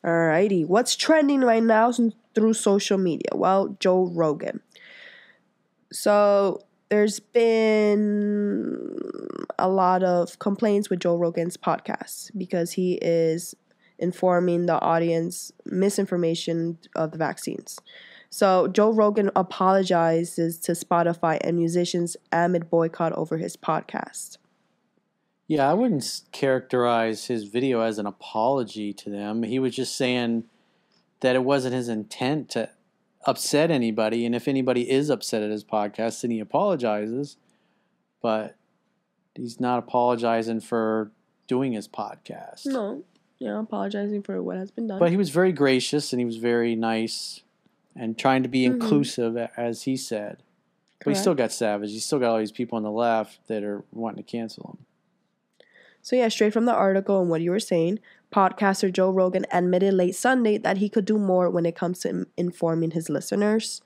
Alrighty. What's trending right now through social media? Well, Joe Rogan. So there's been a lot of complaints with Joe Rogan's podcast because he is informing the audience misinformation of the vaccines. So Joe Rogan apologizes to Spotify and musicians amid boycott over his podcast. Yeah, I wouldn't characterize his video as an apology to them. He was just saying that it wasn't his intent to upset anybody, and if anybody is upset at his podcast, then he apologizes. But he's not apologizing for doing his podcast. No, apologizing for what has been done. But he was very gracious and he was very nice and trying to be inclusive, as he said. But he still got savage. He still got all these people on the left that are wanting to cancel him. So yeah, straight from the article and what you were saying, podcaster Joe Rogan admitted late Sunday that he could do more when it comes to informing his listeners.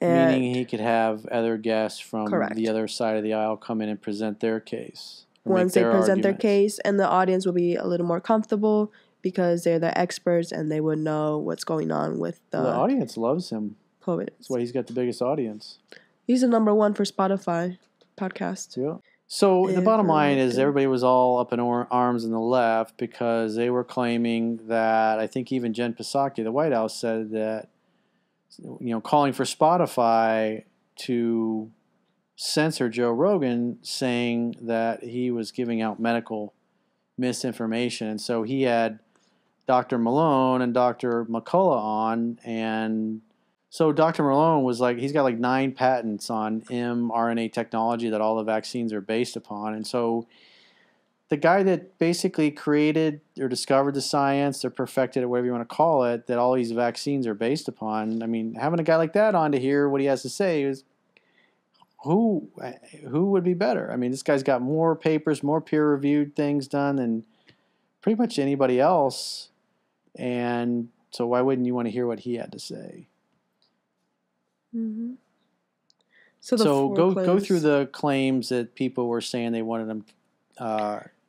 Meaning he could have other guests from the other side of the aisle come in and present their case. Once they present their case, and the audience will be a little more comfortable because they're the experts and they would know what's going on with the audience loves him. COVID. That's why he's got the biggest audience. He's the number one for Spotify podcast. Yeah. So the bottom line is everybody was all up in arms on the left because they were claiming that, I think even Jen Psaki, the White House, said that, calling for Spotify to censor Joe Rogan, saying that he was giving out medical misinformation. And so he had Dr. Malone and Dr. McCullough on, and so Dr. Malone was like, he's got like 9 patents on mRNA technology that all the vaccines are based upon. And so the guy that basically created or discovered the science or perfected it, whatever you want to call it, that all these vaccines are based upon, I mean, having a guy like that on to hear what he has to say is, who would be better? I mean, this guy's got more papers, more peer-reviewed things done than pretty much anybody else. And so why wouldn't you want to hear what he had to say? Mm-hmm. So go through the claims that people were saying they wanted them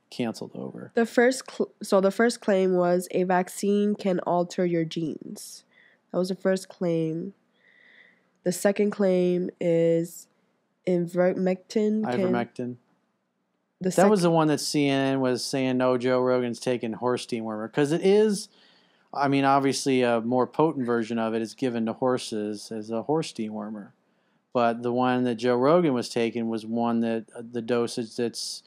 canceled over. The first claim was a vaccine can alter your genes. That was the first claim. The second claim is ivermectin. That was the one that CNN was saying, no, Joe Rogan's taking horse dewormer. Because it is, I mean, obviously a more potent version of it is given to horses as a horse dewormer. But the one that Joe Rogan was taking was one that the dosage that's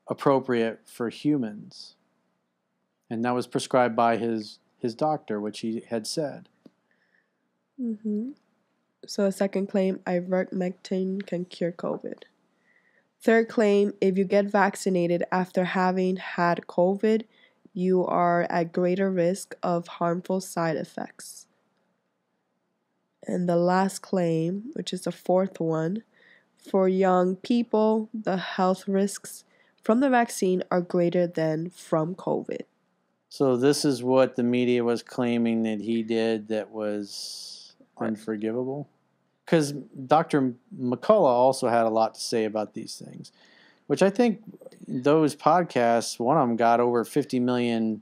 appropriate for humans. And that was prescribed by his doctor, which he had said. Mm-hmm. So the second claim, ivermectin can cure COVID. Third claim, if you get vaccinated after having had COVID, you are at greater risk of harmful side effects. And the last claim, which is the fourth one, for young people, the health risks from the vaccine are greater than from COVID. So this is what the media was claiming that he did that was unforgivable? Because Dr. McCullough also had a lot to say about these things, which I think those podcasts, one of them got over 50 million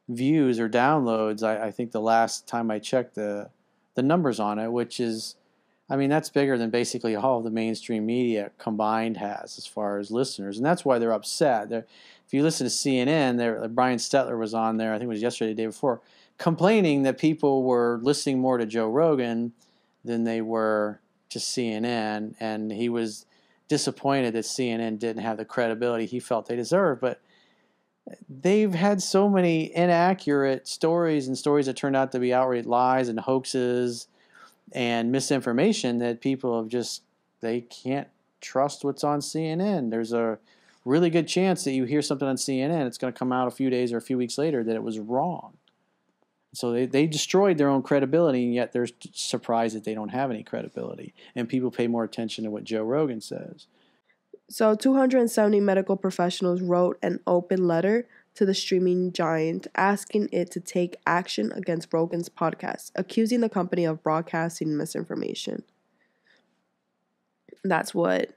views or downloads. I think the last time I checked the numbers on it, which is, I mean, that's bigger than basically all of the mainstream media combined has as far as listeners. And that's why they're upset. If you listen to CNN, Brian Stetler was on there, I think it was yesterday, the day before, complaining that people were listening more to Joe Rogan than they were to CNN. And he was disappointed that CNN didn't have the credibility he felt they deserved. But they've had so many inaccurate stories and stories that turned out to be outright lies and hoaxes and misinformation that people have they can't trust what's on CNN. There's a really good chance that you hear something on CNN, it's going to come out a few days or a few weeks later that it was wrong. So they destroyed their own credibility, and yet they're surprised that they don't have any credibility. And people pay more attention to what Joe Rogan says. So 270 medical professionals wrote an open letter to the streaming giant asking it to take action against Rogan's podcast, accusing the company of broadcasting misinformation. That's what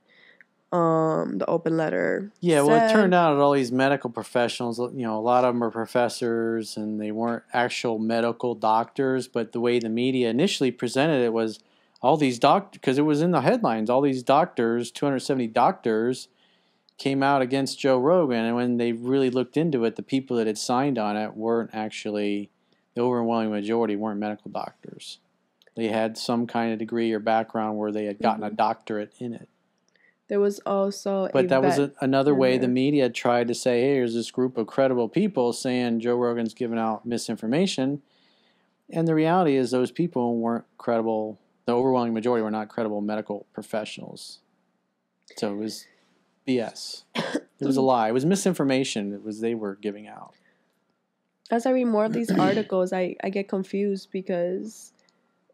The open letter. Yeah, well, it said. turned out that all these medical professionals, a lot of them are professors, and they weren't actual medical doctors. But the way the media initially presented it was all these doctors, because it was in the headlines, all these doctors, 270 doctors, came out against Joe Rogan. And when they really looked into it, the people that had signed on it weren't actually, the overwhelming majority weren't medical doctors. They had some kind of degree or background where they had gotten a doctorate in it. There was also But that was another way the media tried to say, hey, here's this group of credible people saying Joe Rogan's giving out misinformation. And the reality is those people weren't credible. The overwhelming majority were not credible medical professionals. So it was BS. It was a lie. It was misinformation. It was they were giving out. As I read more of these articles, I get confused because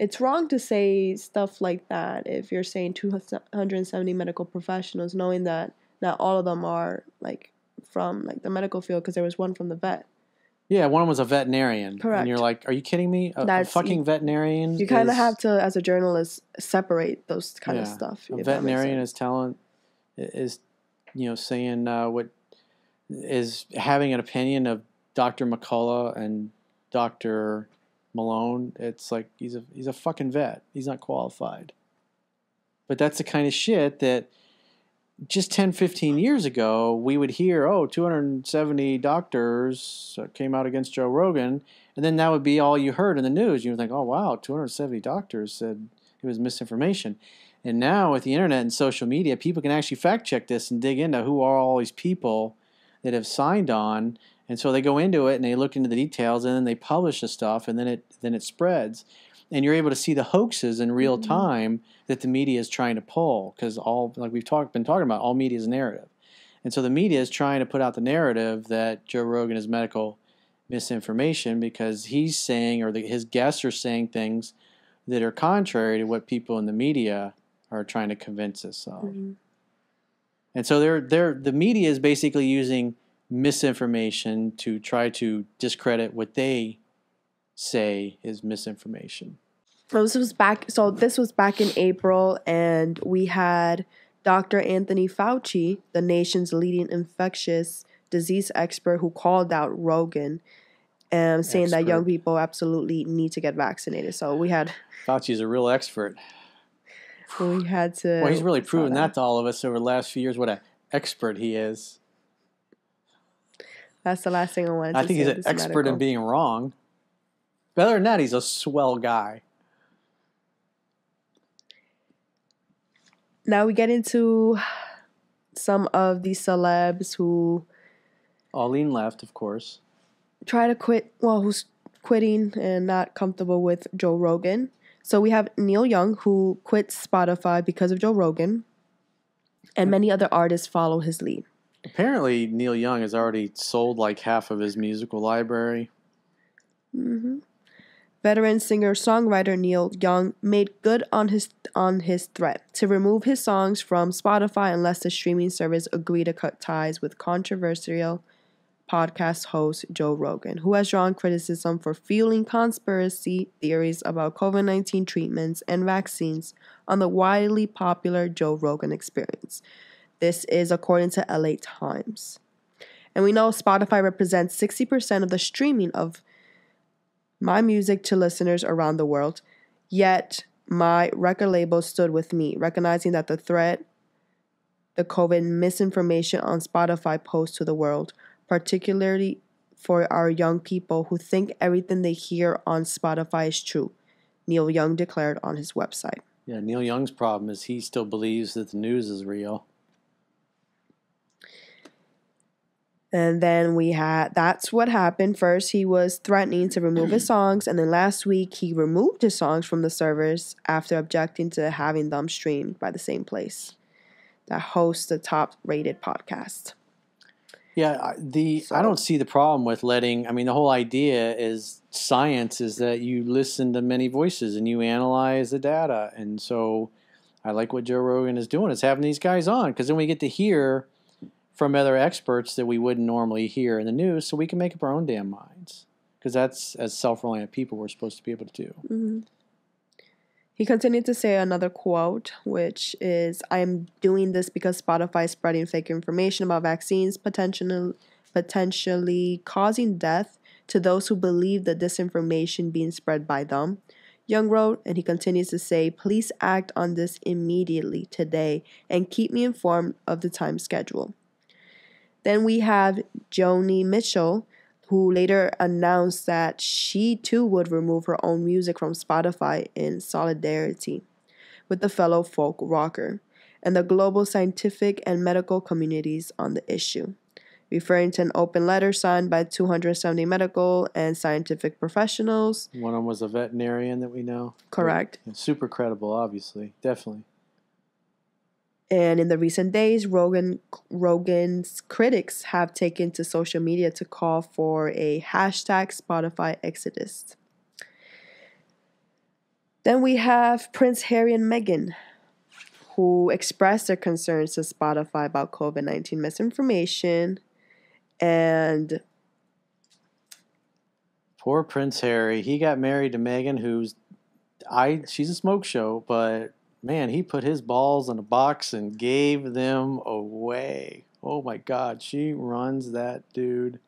it's wrong to say stuff like that if you're saying 270 medical professionals, knowing that not all of them are like from like the medical field, because there was one from the vet. Yeah, one of them was a veterinarian. Correct. And you're like, are you kidding me? A fucking veterinarian? You kind of have to, as a journalist, separate those kind of stuff. A veterinarian is saying what is having an opinion of Dr. McCullough and Dr. Malone. It's like he's a fucking vet. He's not qualified. But that's the kind of shit that just 10, 15 years ago, we would hear, 270 doctors came out against Joe Rogan, and then that would be all you heard in the news. You would think, oh, wow, 270 doctors said it was misinformation. And now with the internet and social media, people can actually fact check this and dig into who are all these people that have signed on. And so they go into it and they look into the details, and then they publish the stuff, and then it spreads. And you're able to see the hoaxes in real time that the media is trying to pull, because we've been talking about, all media is narrative. And so the media is trying to put out the narrative that Joe Rogan is medical misinformation because he's saying, or his guests are saying things that are contrary to what people in the media are trying to convince us of. Mm-hmm. And so the media is basically using misinformation to try to discredit what they say is misinformation. This was back in April, and we had Dr. Anthony Fauci, the nation's leading infectious disease expert, who called out Rogan, saying that young people absolutely need to get vaccinated. So we had Fauci's a real expert. We had to. Well, he's really proven that to all of us over the last few years. What an expert he is. That's the last thing I wanted to say. I think he's an expert in being wrong. But other than that, he's a swell guy. Now we get into some of the celebs who all lean left, of course. Try to quit, who's quitting and not comfortable with Joe Rogan. So we have Neil Young, who quit Spotify because of Joe Rogan, and many other artists follow his lead. Apparently, Neil Young has already sold like half of his musical library. Mm-hmm. Veteran singer-songwriter Neil Young made good on his threat to remove his songs from Spotify unless the streaming service agreed to cut ties with controversial podcast host Joe Rogan, who has drawn criticism for fueling conspiracy theories about COVID-19 treatments and vaccines on the widely popular Joe Rogan Experience. This is according to LA Times. And we know Spotify represents 60% of the streaming of my music to listeners around the world, yet my record label stood with me, recognizing that the threat the COVID misinformation on Spotify posed to the world, particularly for our young people who think everything they hear on Spotify is true, Neil Young declared on his website. Yeah, Neil Young's problem is he still believes that the news is real. And then that's what happened. First, he was threatening to remove his songs. And then last week, he removed his songs from the servers after objecting to having them streamed by the same place that hosts the top-rated podcast. Yeah, I don't see the problem with the whole idea is science is that you listen to many voices and you analyze the data. And so I like what Joe Rogan is doing. It's having these guys on because then we get to hear from other experts that we wouldn't normally hear in the news, so we can make up our own damn minds. Because that's, as self-reliant people, we're supposed to be able to do. Mm-hmm. He continued to say another quote, which is, "I am doing this because Spotify is spreading fake information about vaccines, potentially causing death to those who believe the disinformation being spread by them." Young wrote, and he continues to say, "Please act on this immediately today and keep me informed of the time schedule." Then we have Joni Mitchell, who later announced that she too would remove her own music from Spotify in solidarity with the fellow folk rocker and the global scientific and medical communities on the issue, referring to an open letter signed by 270 medical and scientific professionals. One of them was a veterinarian that we know. Correct. Super credible, obviously. Definitely. And in the recent days, Rogan's critics have taken to social media to call for a hashtag Spotify exodus. Then we have Prince Harry and Meghan, who expressed their concerns to Spotify about COVID-19 misinformation. And poor Prince Harry. He got married to Meghan, she's a smoke show, but man, he put his balls in a box and gave them away. Oh my God, she runs that dude.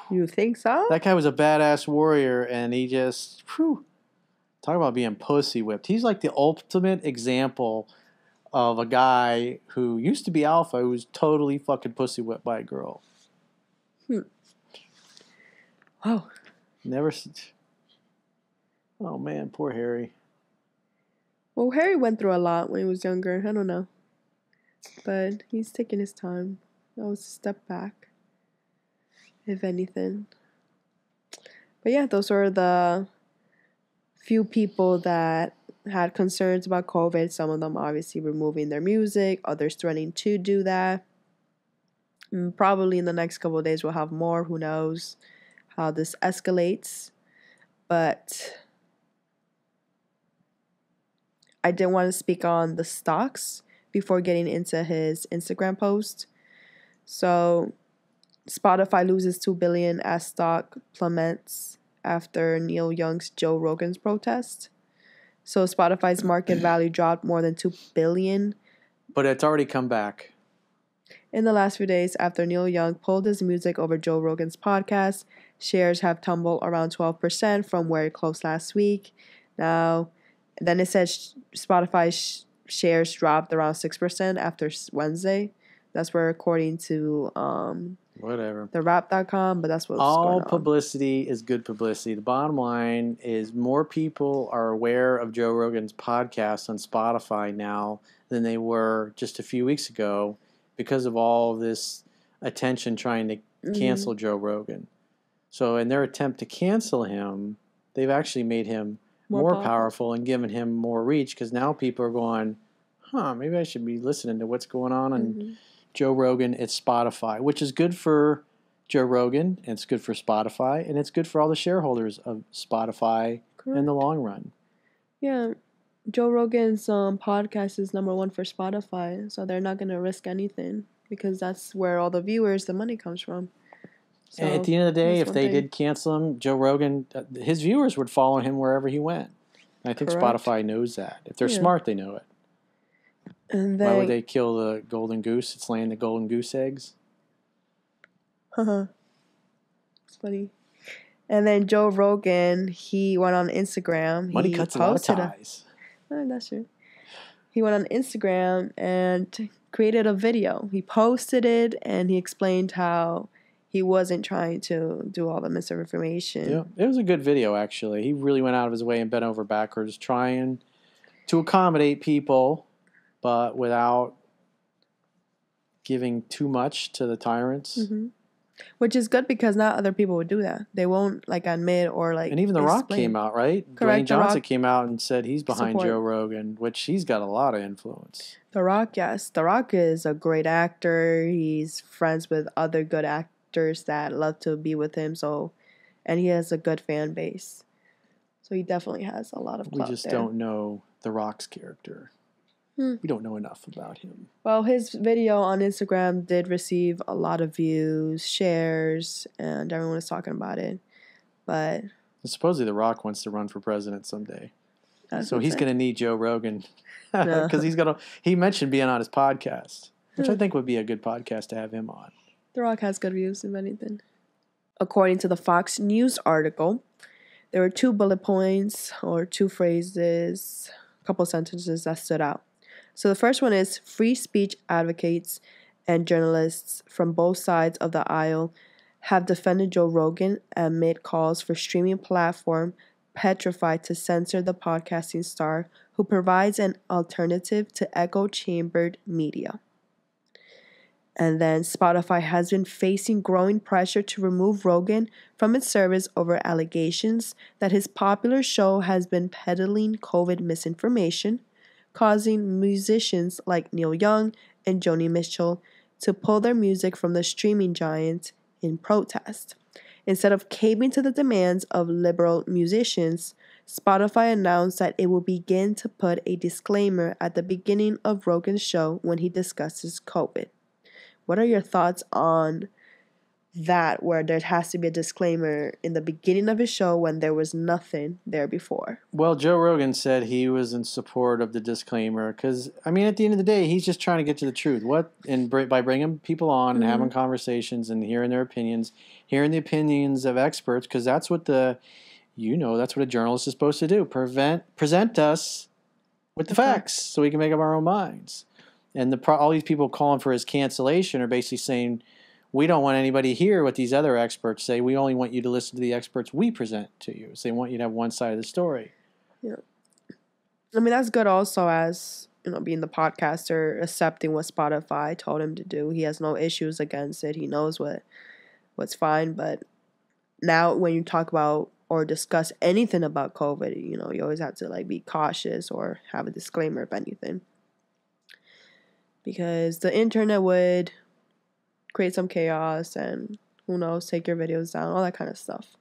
You think so? That guy was a badass warrior, and he just, talk about being pussy whipped. He's like the ultimate example of a guy who used to be alpha, who was totally fucking pussy whipped by a girl. Wow. Never. Oh man, poor Harry. Well, Harry went through a lot when he was younger. I don't know. But he's taking his time. That was a step back, if anything. But yeah, those were the few people that had concerns about COVID. Some of them obviously removing their music, others threatening to do that. And probably in the next couple of days we'll have more. Who knows how this escalates. But I did want to speak on the stocks before getting into his Instagram post. So Spotify loses $2 billion as stock plummets after Neil Young's Joe Rogan's protest. So Spotify's market value dropped more than $2 billion. But it's already come back. In the last few days after Neil Young pulled his music over Joe Rogan's podcast, shares have tumbled around 12% from where it closed last week. Now, then it says Spotify's shares dropped around 6% after Wednesday. That's where, according to whatever, the rap.com, but that's what's going on. All publicity is good publicity. The bottom line is more people are aware of Joe Rogan's podcast on Spotify now than they were just a few weeks ago because of all this attention trying to cancel Joe Rogan. So in their attempt to cancel him, they've actually made him more powerful and given him more reach, because now people are going, maybe I should be listening to what's going on Joe Rogan at Spotify, which is good for Joe Rogan, and it's good for Spotify, and it's good for all the shareholders of Spotify in the long run. Yeah. Joe Rogan's podcast is #1 for Spotify, so they're not going to risk anything because that's where all the viewers, the money comes from. So, and at the end of the day, if they did cancel him, Joe Rogan, his viewers would follow him wherever he went. And I think Spotify knows that. If they're smart, they know it. And why would they kill the golden goose? It's laying the golden goose eggs. It's funny. And then Joe Rogan, he went on Instagram. Money cuts a lot of ties. That's true. He went on Instagram and created a video. He posted it and he explained how he wasn't trying to do all the misinformation. Yeah, it was a good video, actually. He really went out of his way and bent over backwards trying to accommodate people, but without giving too much to the tyrants. Which is good because not other people would do that. They won't admit or And even The Rock came out, right? Correct. Dwayne Johnson came out and said he's behind Joe Rogan, which he's got a lot of influence. The Rock, yes. The Rock is a great actor. He's friends with other good actors that love to be with him. And he has a good fan base. So he definitely has a lot of clout. We just don't know The Rock's character. We don't know enough about him. Well, his video on Instagram did receive a lot of views, shares, and everyone was talking about it. But supposedly The Rock wants to run for president someday. So he's going to need Joe Rogan Yeah. because he mentioned being on his podcast, which I think would be a good podcast to have him on. The Rock has good views, if anything. According to the Fox News article, there were 2 bullet points or 2 phrases, a couple sentences that stood out. So the first one is free speech advocates and journalists from both sides of the aisle have defended Joe Rogan amid calls for streaming platform petrified to censor the podcasting star who provides an alternative to echo-chambered media. And then Spotify has been facing growing pressure to remove Rogan from its service over allegations that his popular show has been peddling COVID misinformation, causing musicians like Neil Young and Joni Mitchell to pull their music from the streaming giant in protest. Instead of caving to the demands of liberal musicians, Spotify announced that it will begin to put a disclaimer at the beginning of Rogan's show when he discusses COVID. What are your thoughts on that, where there has to be a disclaimer in the beginning of his show when there was nothing there before? Well, Joe Rogan said he was in support of the disclaimer because, I mean, at the end of the day, he's just trying to get to the truth. By bringing people on and having conversations and hearing their opinions, hearing the opinions of experts, because that's what that's what a journalist is supposed to do. Present us with the facts so we can make up our own minds. And all these people calling for his cancellation are basically saying, we don't want anybody to hear what these other experts say. We only want you to listen to the experts we present to you. So they want you to have one side of the story. Yeah. I mean, that's good also as, being the podcaster, accepting what Spotify told him to do. He has no issues against it. He knows what's fine. But now when you talk about or discuss anything about COVID, you always have to be cautious or have a disclaimer if anything. Because the internet would create some chaos and, who knows, take your videos down, all that kind of stuff.